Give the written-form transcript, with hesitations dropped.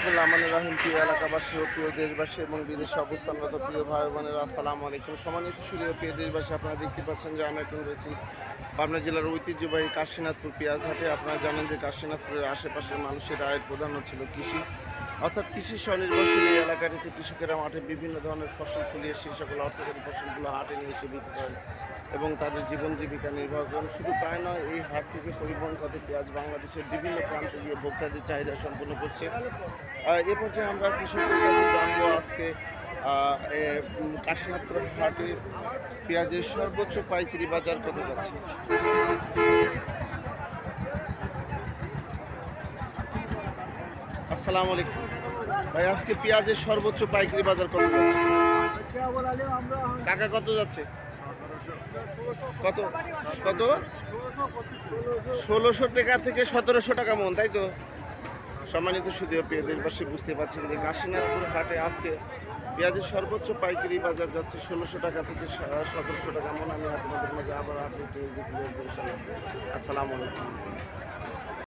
বিসমিল্লাহির রহমানির রহিম। প্রিয় এলাকাবাসী ও প্রিয় দেশবাসী এবং বিদেশে অবস্থানরত প্রিয় ভাই বোনেরা, আসসালামু আলাইকুম। সম্মানিত সুধী ও প্রিয় দেশবাসী, আপনারা দেখতে পাচ্ছেন যে আমরা এখন রয়েছি পাবনা জেলার ঐতিহ্যবাহী কাশীনাথপুর পেঁয়াজহাটে। আপনারা জানেন যে কাশীনাথপুরের আশেপাশের মানুষের আয়ের প্রধান ছিল কৃষি, অর্থাৎ কৃষি স্বনির্ভরশীল এই এলাকাটিতে কৃষকেরা মাঠে বিভিন্ন ধরনের ফসল ফলিয়ে সেই সকল অর্থকরী ফসলগুলো হাটে নিয়ে এসে বিক্রি করেন এবং তাদের জীবন জীবিকা নির্বাহ করেন। শুধু তাই নয়, এই হাট থেকে পরিবহন খাতে পেঁয়াজ বাংলাদেশের বিভিন্ন প্রান্তে গিয়ে ভোক্তাদের চাহিদা সম্পূর্ণ করছে। এ পর্যায়ে আমরা কৃষকদের কাছে জানবো আজকে কাশীনাথপুর হাটে পেঁয়াজের সর্বোচ্চ পাইকারি বাজার কত যাচ্ছে। আসসালামু আলাইকুম ভাই, আজকে পেঁয়াজের সর্বোচ্চ পাইকারি বাজার কত যাচ্ছে? কাকা কত যাচ্ছে? কত কত ১৬০০ টাকা থেকে ১৭০০ টাকা মন, তাই তো? সম্মানিত সুধী ও প্রিয় দেশবাসী, বুঝতে পারছেন যে কাশীনাথপুর হাটে আজকে পেঁয়াজের সর্বোচ্চ পাইকারি বাজার যাচ্ছে ১৬০০ টাকা থেকে ১৭০০ টাকা মন। আমি আপনাদের মাঝে আবার আপডেট দিয়ে দিচ্ছি। আসসালামু আলাইকুম।